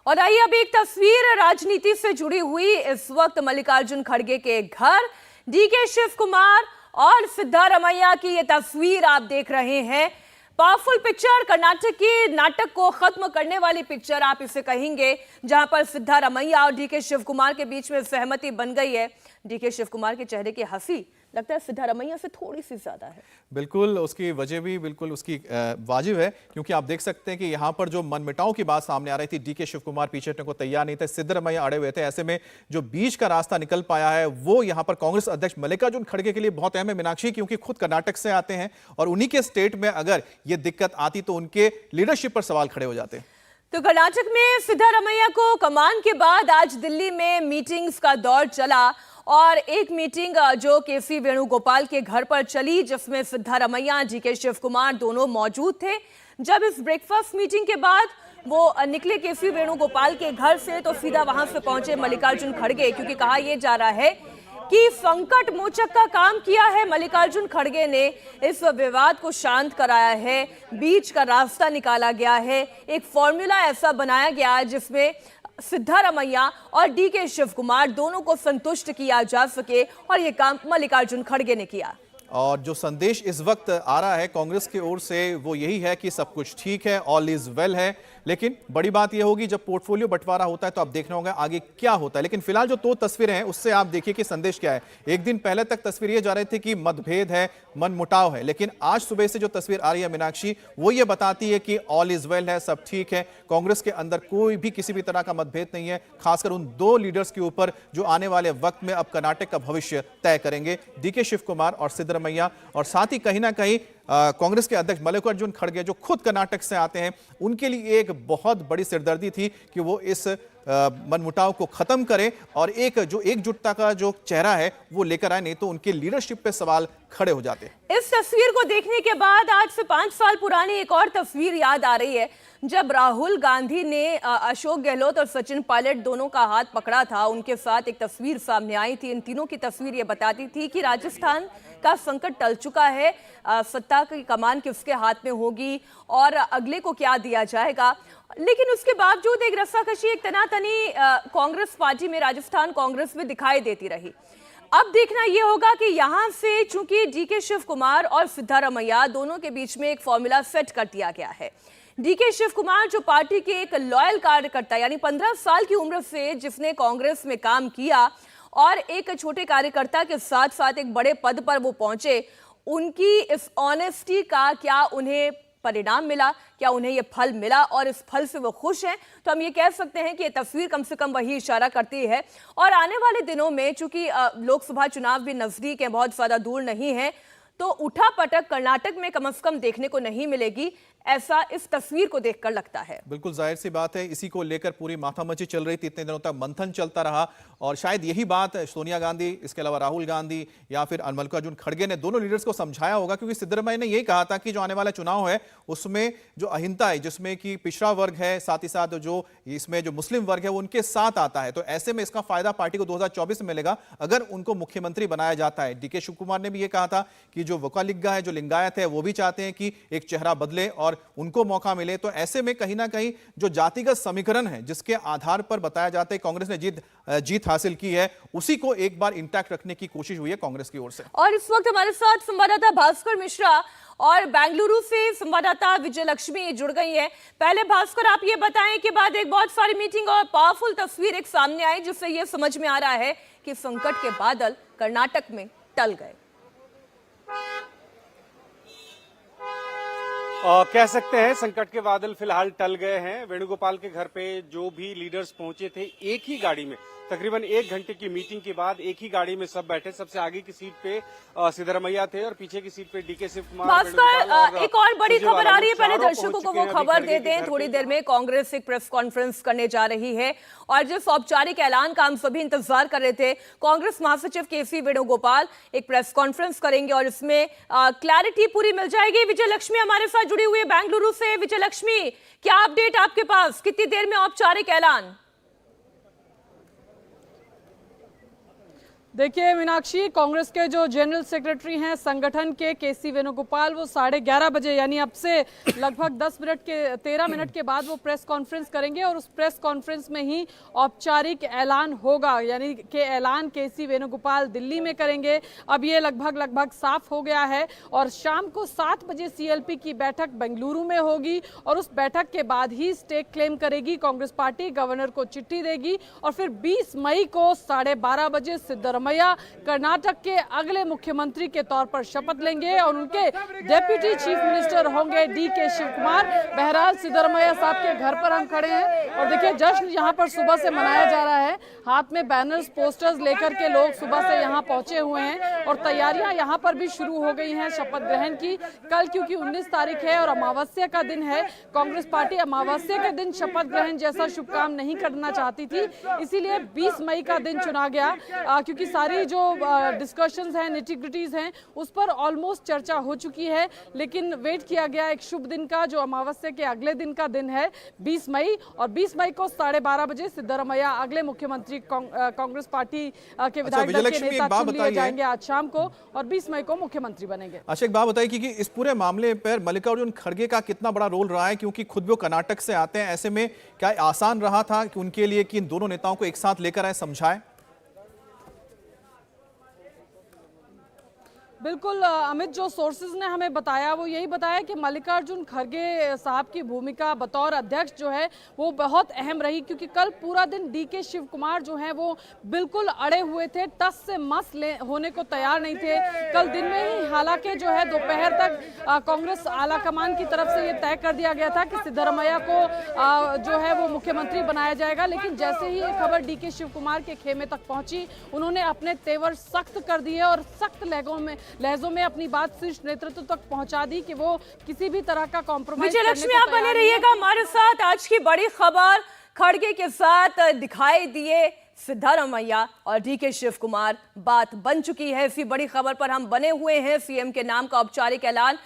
और आइए अब एक तस्वीर राजनीति से जुड़ी हुई इस वक्त मल्लिकार्जुन खड़गे के घर डीके शिव कुमार और सिद्धारमैया की ये तस्वीर आप देख रहे हैं। पावरफुल पिक्चर, कर्नाटक की नाटक को खत्म करने वाली पिक्चर आप इसे कहेंगे, जहां पर सिद्धारमैया और डीके शिव कुमार के बीच में सहमति बन गई है। डीके शिव कुमार के चेहरे की हंसी लगता है सिद्धारमैया से थोड़ी सी ज्यादा है। बिल्कुल, उसकी वजह भी बिल्कुल उसकी वाजिब है, क्योंकि आप देख सकते हैं कि यहाँ पर जो मनमुटाव की बात सामने आ रही थी, डीके शिव कुमार पीछे हटने को तैयार नहीं थे, सिद्धारमैया अड़े हुए थे। ऐसे में जो बीच का रास्ता निकल पाया है वो यहाँ पर कांग्रेस अध्यक्ष मल्लिकार्जुन खड़गे के लिए बहुत अहम है, मीनाक्षी, क्योंकि खुद कर्नाटक से आते हैं और उन्हीं के स्टेट में अगर ये दिक्कत आती तो उनके लीडरशिप पर सवाल खड़े हो जाते। तो कर्नाटक में सिद्धारमैया को कमान के बाद आज दिल्ली में मीटिंग्स का दौर चला और एक मीटिंग जो केसी वेणुगोपाल के घर पर चली, जिसमें सिद्धारमैया, डीके शिव कुमार दोनों मौजूद थे। जब इस ब्रेकफास्ट मीटिंग के बाद वो निकले केसी वेणुगोपाल के घर से तो सीधा वहां से पहुंचे मल्लिकार्जुन खड़गे, क्योंकि कहा यह जा रहा है कि संकट मोचक का काम किया है मल्लिकार्जुन खड़गे ने। इस विवाद को शांत कराया है, बीच का रास्ता निकाला गया है, एक फॉर्मूला ऐसा बनाया गया है जिसमें सिद्धारमैया और डीके शिव कुमार दोनों को संतुष्ट किया जा सके, और यह काम मल्लिकार्जुन खड़गे ने किया। और जो संदेश इस वक्त आ रहा है कांग्रेस की ओर से वो यही है कि सब कुछ ठीक है, ऑल इज वेल है। लेकिन बड़ी बात यह होगी जब पोर्टफोलियो बंटवारा होता है तो आप देखना होगा आगे क्या होता है। लेकिन फिलहाल जो दो तस्वीरें हैं उससे आप देखिए कि संदेश क्या है। एक दिन पहले तक तस्वीर ये जा रही थी कि मतभेद है, मनमुटाव है, लेकिन आज सुबह से जो तस्वीर आ रही है मीनाक्षी, वो ये बताती है कि ऑल इज वेल है, सब ठीक है। कांग्रेस के अंदर कोई भी किसी भी तरह का मतभेद नहीं है, खासकर उन दो लीडर्स के ऊपर जो आने वाले वक्त में अब कर्नाटक का भविष्य तय करेंगे, डीके शिव कुमार और सिद्धारमैया। और साथ ही कहीं ना कहीं कांग्रेस के अध्यक्ष मल्लिकार्जुन खड़गे जो खुद कर्नाटक से आते हैं, उनके लिए एक बहुत बड़ी सिरदर्दी थी कि वो इस मनमुटाव को खत्म करें और एक जो एकजुटता का जो चेहरा है वो लेकर आए, नहीं तो उनके लीडरशिप पे सवाल खड़े हो जाते। इस तस्वीर को देखने के बाद आज से 5 साल पुरानी एक और तस्वीर याद आ रही है, जब राहुल गांधी ने अशोक गहलोत और सचिन पायलट दोनों का हाथ पकड़ा था। उनके साथ एक तस्वीर सामने आई थी। इन तीनों की तस्वीर ये बताती थी कि राजस्थान का संकट टल चुका है, सत्ता की कमान किसके हाथ में होगी और अगले को क्या दिया जाएगा। लेकिन उसके बावजूद एक रस्साकशी, एक तनातनी कांग्रेस पार्टी में, राजस्थान कांग्रेस में दिखाई देती रही। अब देखना यह होगा कि यहां से चूंकि डीके शिव कुमार और सिद्धारमैया दोनों के बीच में एक फॉर्मूला सेट कर दिया गया है। डीके शिव कुमार जो पार्टी के एक लॉयल कार्यकर्ता, यानी 15 साल की उम्र से जिसने कांग्रेस में काम किया और एक छोटे कार्यकर्ता के साथ साथ एक बड़े पद पर वो पहुंचे, उनकी इस ऑनेस्टी का क्या उन्हें परिणाम मिला, क्या उन्हें यह फल मिला और इस फल से वो खुश हैं, तो हम ये कह सकते हैं कि ये तस्वीर कम से कम वही इशारा करती है। और आने वाले दिनों में चूंकि लोकसभा चुनाव भी नजदीक है, बहुत ज्यादा दूर नहीं है, तो उठापटक कर्नाटक में कम से कम देखने को नहीं मिलेगी, ऐसा इस तस्वीर को देखकर लगता है। बिल्कुल जाहिर सी बात है, इसी को लेकर पूरी माथामची चल रही थी, इतने दिनों तक मंथन चलता रहा और शायद यही बात सोनिया गांधी, इसके अलावा राहुल गांधी या फिर मल्लिकार्जुन खड़गे ने दोनों लीडर्स को समझाया होगा, क्योंकि सिद्धारमैया ने यही कहा था कि जो आने वाला चुनाव है उसमें जो अहिंसा है, जिसमें कि पिछड़ा वर्ग है, साथ ही साथ जो इसमें जो मुस्लिम वर्ग है वो उनके साथ आता है, तो ऐसे में इसका फायदा पार्टी को 2024 में मिलेगा अगर उनको मुख्यमंत्री बनाया जाता है। डीके शिव कुमार ने भी ये कहा था कि जो वकालिग्गा है, जो लिंगायत है, वो भी चाहते हैं कि एक चेहरा बदले और उनको मौका मिले। तो ऐसे में कहीं ना कहीं जो जातिगत समीकरण है जिसके आधार पर बताया जाता है कांग्रेस ने जीत हासिल की है, उसी को एक बार इंटैक्ट रखने की कोशिश हुई है कांग्रेस की ओर से। और इस वक्त हमारे साथ संवाददाता भास्कर मिश्रा और बेंगलुरु से संवाददाता विजय लक्ष्मी जुड़ गई है। पहले भास्कर, आप ये बताएं कि बाद एक बहुत सारी मीटिंग और पावरफुल तस्वीर एक सामने आई, जिससे यह समझ में आ रहा है कि संकट के बादल कर्नाटक में टल गए। कह सकते हैं संकट के बादल फिलहाल टल गए हैं। वेणुगोपाल के घर पे जो भी लीडर्स पहुंचे थे, एक ही गाड़ी में तकरीबन 1 घंटे की मीटिंग के बाद एक ही गाड़ी में सब बैठे। सबसे आगे की सीट पे सिद्धारमैया थे और पीछे की सीट पे डीके शिव कुमार। भास्कर, एक और बड़ी खबर आ रही है, पहले दर्शकों को वो खबर दे दें। थोड़ी देर में कांग्रेस एक प्रेस कॉन्फ्रेंस करने जा रही है और जिस औपचारिक ऐलान का हम सभी इंतजार कर रहे थे, कांग्रेस महासचिव केसी वेणुगोपाल एक प्रेस कॉन्फ्रेंस करेंगे और इसमें क्लैरिटी पूरी मिल जाएगी। विजय लक्ष्मी हमारे साथ जुड़ी हुई है बेंगलुरु से। विजय लक्ष्मी, क्या अपडेट आपके पास, कितनी देर में औपचारिक ऐलान? देखिए मीनाक्षी, कांग्रेस के जो जनरल सेक्रेटरी हैं संगठन के केसी वेणुगोपाल, वो 11:30 बजे यानी अब से लगभग 13 मिनट के बाद वो प्रेस कॉन्फ्रेंस करेंगे और उस प्रेस कॉन्फ्रेंस में ही औपचारिक ऐलान होगा, यानी कि ऐलान केसी वेणुगोपाल दिल्ली में करेंगे। अब ये लगभग साफ हो गया है और शाम को 7 बजे सीएलपी की बैठक बेंगलुरु में होगी और उस बैठक के बाद ही स्टेक क्लेम करेगी कांग्रेस पार्टी, गवर्नर को चिट्ठी देगी और फिर 20 मई को 12:30 बजे सिद्धरमैया कर्नाटक के अगले मुख्यमंत्री के तौर पर शपथ लेंगे और उनके डेप्यूटी चीफ मिनिस्टर होंगे डीके शिव कुमार। बहरहाल सिद्धरमैया साहब के घर पर हम खड़े हैं और देखिए जश्न यहाँ पर सुबह से मनाया जा रहा है। हाथ में बैनर्स, पोस्टर्स लेकर के लोग सुबह से यहाँ पहुंचे हुए हैं और तैयारियां यहाँ पर भी शुरू हो गई हैं शपथ ग्रहण की। कल क्योंकि 19 तारीख है और अमावस्या का दिन है, कांग्रेस पार्टी अमावस्या के दिन शपथ ग्रहण जैसा शुभ काम नहीं करना चाहती थी, इसीलिए 20 मई का दिन चुना गया क्योंकि सारी जो डिस्कशंस हैं, निटिग्रिटीज हैं, उस पर ऑलमोस्ट चर्चा हो चुकी है। लेकिन वेट किया गया एक शुभ दिन का जो अमावस्या के अगले दिन का दिन है 20 मई, और 20 मई को 12:30 बजे सिद्धरमैया अगले मुख्यमंत्री कांग्रेस पार्टी के विधायक दल के नेता चुन लिए जाएंगे आज शाम को और 20 मई को मुख्यमंत्री बनेंगे। अच्छा, एक बात बताइए कि इस पूरे मामले पर मल्लिकार्जुन खड़गे का कितना बड़ा रोल रहा है, क्योंकि खुद वो कर्नाटक से आते हैं, ऐसे में क्या आसान रहा था कि उनके लिए कि इन दोनों नेताओं को एक साथ लेकर आए, समझाएं? बिल्कुल अमित, जो सोर्सेज ने हमें बताया वो यही बताया कि मल्लिकार्जुन खड़गे साहब की भूमिका बतौर अध्यक्ष जो है वो बहुत अहम रही, क्योंकि कल पूरा दिन डीके शिव कुमार जो है वो बिल्कुल अड़े हुए थे, टस से मस होने को तैयार नहीं थे। कल दिन में ही हालांकि जो है दोपहर तक कांग्रेस आलाकमान की तरफ से ये तय कर दिया गया था कि सिद्धरमैया को जो है वो मुख्यमंत्री बनाया जाएगा, लेकिन जैसे ही ये खबर डीके शिव कुमार के खेमे तक पहुंची उन्होंने अपने तेवर सख्त कर दिए और सख्त लहजों में अपनी बात शीर्ष नेतृत्व तक पहुंचा दी कि वो किसी भी तरह का कॉम्प्रोमाइज करने को विजयलक्ष्मी, आप बने रहिएगा हमारे साथ। आज की बड़ी खबर, खड़गे के साथ दिखाई दिए सिद्धरमैया और डीके शिव कुमार, बात बन चुकी है। इसी बड़ी खबर पर हम बने हुए हैं। सीएम के नाम का औपचारिक ऐलान